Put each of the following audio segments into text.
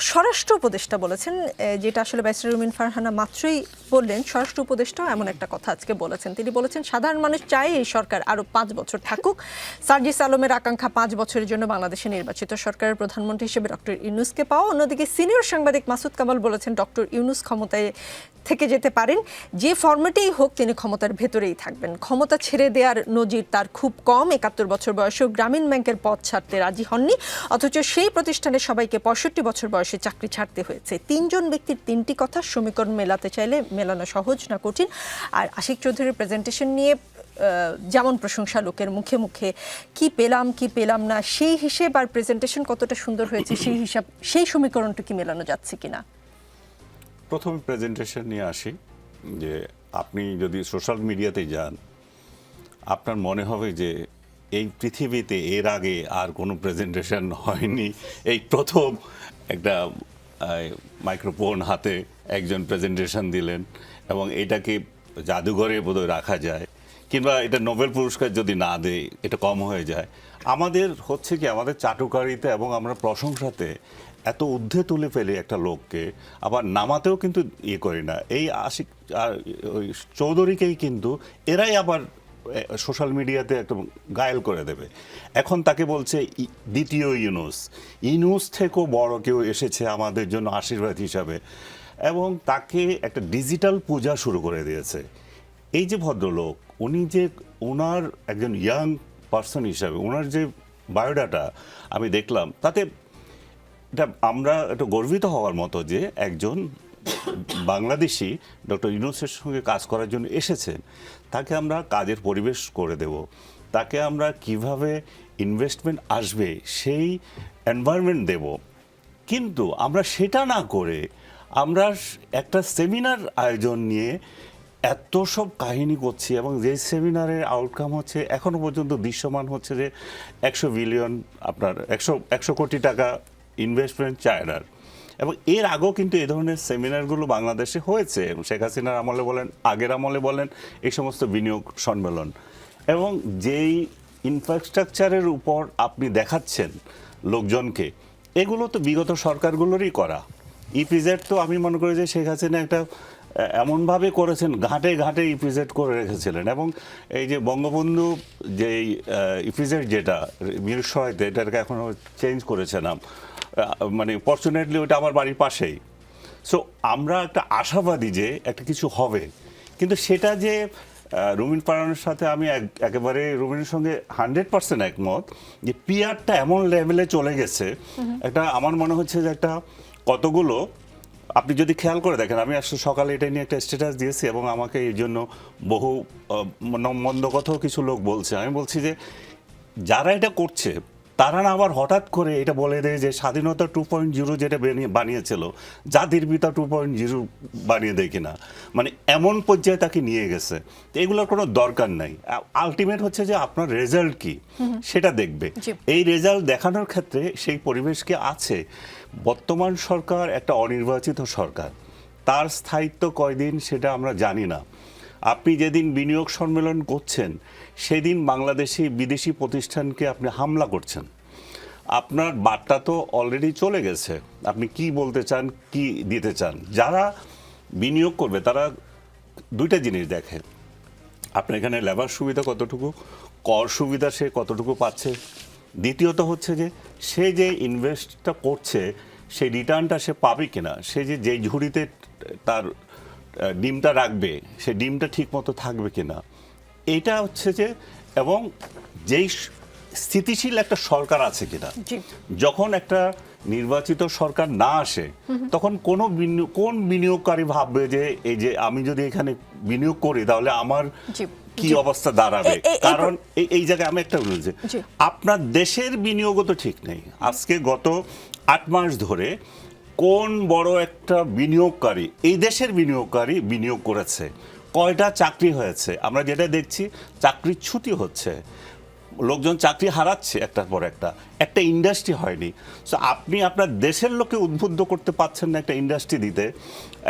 স্বরাষ্ট্র উপদেষ্টা বলেছেন, যেটা আসলে ব্যারিস্টার রুমিন ফারহানা মাত্রই বললেন, স্বরাষ্ট্র উপদেষ্টাও এমন একটা কথা আজকে বলেছেন। তিনি বলেছেন সাধারণ মানুষ চায় এই সরকার আরো 5 বছর থাকুক। সার্জিস আলমের আকাঙ্ক্ষা 5 বছরের জন্য বাংলাদেশে নির্বাচিত সরকারের প্রধানমন্ত্রী হিসেবে ডক্টর ইউনূসকে পাওয়া। অন্যদিকে সিনিয়র সাংবাদিক মাসুদ কামাল বলেছেন ডক্টর ইউনূস ক্ষমতায় থেকে যেতে পারেন, যে ফরম্যাটেই হোক তিনি ক্ষমতার ভেতরেই থাকবেন। ক্ষমতা ছেড়ে দেওয়ার নজির তার খুব কম। 71 বছর বয়সেও গ্রামীণ ব্যাংকের পদ ছাড়তে রাজি হননি, অথচ সেই প্রতিষ্ঠানে সবাইকে 65 বছর বয়সে চাকরি ছাড়তে হয়েছে। 3 জন ব্যক্তির 3টি কথা, সমীকরণ মেলাতে চাইলে মেলানো সহজ না কঠিন। আর আশিক চৌধুরীর প্রেজেন্টেশন নিয়ে যেমন প্রশংসা লোকের মুখে মুখে, কি পেলাম না সেই হিসেব আর প্রেজেন্টেশন কতটা সুন্দর হয়েছে সেই হিসাব, সেই সমীকরণটা কি মেলানো যাচ্ছে কিনা? প্রথম প্রেজেন্টেশন নিয়ে আসি, যে আপনি যদি সোশ্যাল মিডিয়াতে যান আপনার মনে হবে যে এই পৃথিবীতে এর আগে আর কোনো প্রেজেন্টেশন হয়নি, এই প্রথম একটা মাইক্রোফোন হাতে একজন প্রেজেন্টেশন দিলেন এবং এটাকে জাদুঘরে বোধহয় রাখা যায়, কিংবা এটা নোবেল পুরস্কার যদি না দেয় এটা কম হয়ে যায়। আমাদের হচ্ছে কি, আমাদের চাটুকারিতে এবং আমরা প্রশংসাতে এত ঊর্ধ্বে তুলে ফেলি একটা লোককে, আবার নামাতেও কিন্তু ইয়ে করি না। এই আশিক চৌধুরীকেই কিন্তু এরাই আবার সোশ্যাল মিডিয়াতে একটা গায়েল করে দেবে। এখন তাকে বলছে দ্বিতীয় ইউনূস থেকেও বড় কেউ এসেছে আমাদের জন্য আশীর্বাদ হিসাবে, এবং তাকে একটা ডিজিটাল পূজা শুরু করে দিয়েছে। এই যে ভদ্রলোক, উনি যে ওনার একজন ইয়াং পার্সন হিসাবে ওনার যে বায়োডাটা আমি দেখলাম, তাতে এটা আমরা একটু গর্বিত হওয়ার মতো যে একজন বাংলাদেশি ডক্টর ইউনূসের সঙ্গে কাজ করার জন্য এসেছেন। তাকে আমরা কাজের পরিবেশ করে দেব, তাকে আমরা কিভাবে ইনভেস্টমেন্ট আসবে সেই এনভায়রনমেন্ট দেব। কিন্তু আমরা সেটা না করে আমরা একটা সেমিনার আয়োজন নিয়ে এত সব কাহিনী করছি, এবং যে সেমিনারের আউটকাম হচ্ছে এখনো পর্যন্ত দৃশ্যমান হচ্ছে যে 100 বিলিয়ন আপনার 100 কোটি টাকা ইনভেস্টমেন্ট চায়নার। এবং এর আগেও কিন্তু এই ধরনের সেমিনারগুলো বাংলাদেশে হয়েছে, শেখ হাসিনার আমলে বলেন, আগের আমলে বলেন, এই সমস্ত বিনিয়োগ সম্মেলন। এবং যেই ইনফ্রাস্ট্রাকচারের উপর আপনি দেখাচ্ছেন লোকজনকে, এগুলো তো বিগত সরকারগুলোরই করা। ইপিজেড তো আমি মনে করি যে শেখ হাসিনা একটা এমনভাবে করেছেন, ঘাটে ঘাটে ইপিজেড করে রেখেছিলেন। এবং এই যে বঙ্গবন্ধু যে ইপিজেড যেটা মিরসরাইতে, এটাকে এখন চেঞ্জ করেছে নাম, মানে ফর্চুনেটলি ওটা আমার বাড়ির পাশেই। সো আমরা একটা আশাবাদী যে একটা কিছু হবে, কিন্তু সেটা যে রুমিন ফারহানার সাথে আমি একেবারে রুমিনের সঙ্গে 100% একমত যে পিআরটা এমন লেভেলে চলে গেছে, একটা আমার মনে হচ্ছে যে একটা কতগুলো আপনি যদি খেয়াল করে দেখেন, আমি আসলে সকালে এটা নিয়ে একটা স্ট্যাটাস দিয়েছি এবং আমাকে এই জন্য বহু মন্দ কথাও কিছু লোক বলছে। আমি বলছি যে যারা এটা করছে তারা না আবার হঠাৎ করে এটা বলে দেয় যে স্বাধীনতা 2.0 যেটা বানিয়েছিল জাতির পিতা 2.0 বানিয়ে দেয় কিনা, মানে এমন পর্যায়ে তাকে নিয়ে গেছে। এগুলোর কোনো দরকার নাই। আলটিমেট হচ্ছে যে আপনার রেজাল্ট কি সেটা দেখবে। এই রেজাল্ট দেখানোর ক্ষেত্রে সেই পরিবেশ কি আছে? বর্তমান সরকার একটা অনির্বাচিত সরকার, তার স্থায়িত্ব কয়দিন সেটা আমরা জানি না। আপনি যেদিন বিনিয়োগ সম্মেলন করছেন সেদিন বাংলাদেশি বিদেশি প্রতিষ্ঠানকে আপনি হামলা করছেন। আপনার বার্তা তো অলরেডি চলে গেছে, আপনি কি বলতে চান, কি দিতে চান। যারা বিনিয়োগ করবে তারা দুইটা জিনিস দেখে, আপনার এখানে লেবার সুবিধা কতটুকু, কর সুবিধা সে কতটুকু পাচ্ছে। দ্বিতীয়ত হচ্ছে যে সে যে ইনভেস্টটা করছে সেই রিটার্নটা সে পাবে কিনা, সে যেই ঝুড়িতে তার ডিমটা রাখবে সেই ডিমটা ঠিক মতো থাকবে কিনা, এইটা হচ্ছে যে, এবং যেই স্থিতিশীল একটা সরকার আছে কিনা। যখন একটা নির্বাচিত সরকার না আসে তখন কোন বিনিয়োগকারী ভাববে যে এই যে আমি যদি এখানে বিনিয়োগ করি তাহলে আমার কি অবস্থা দাঁড়াবে। কারণ এই জায়গায় আমি একটা বলছি, আপনার দেশের বিনিয়োগও তো ঠিক নেই। আজকে গত 8 মাস ধরে কোন বড় একটা বিনিয়োগকারী, এই দেশের বিনিয়োগকারী বিনিয়োগ করেছে, কয়টা চাকরি হয়েছে? আমরা যেটা দেখছি চাকরিচ্যুতি হচ্ছে। লোকজন চাকরি হারাচ্ছে একটার পর একটা ইন্ডাস্ট্রি হয়নি। সো আপনি আপনার দেশের লোককে উদ্বুদ্ধ করতে পারছেন না একটা ইন্ডাস্ট্রি দিতে,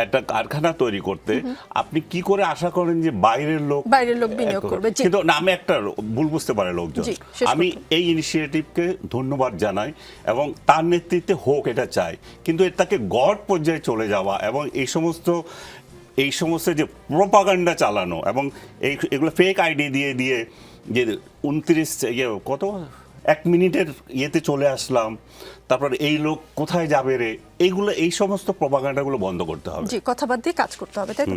একটা কারখানা তৈরি করতে, আপনি কি করে আশা করেন যে বাইরের লোক বিনিয়োগ করবে? জি। কিন্তু না, আমি একটা ভুল বুঝতে পারে লোকজন। জি, শেষ আমি করুন। এই ইনিশিয়েটিভকে ধন্যবাদ জানাই এবং তার নেতৃত্বে হোক এটা চাই, কিন্তু এর তাকে গড় পর্যায়ে চলে যাওয়া এবং এই সমস্ত যে প্রোপাগান্ডা চালানো এবং এগুলো ফেক আইডি দিয়ে যে 1 মিনিটের ইয়েতে চলে আসলাম, তারপর এই লোক কোথায় যাবে রে, এই সমস্ত প্রোপাগান্ডাগুলো বন্ধ করতে হবে। জি, কথা বাদ দিয়ে কাজ করতে হবে, তাই তো?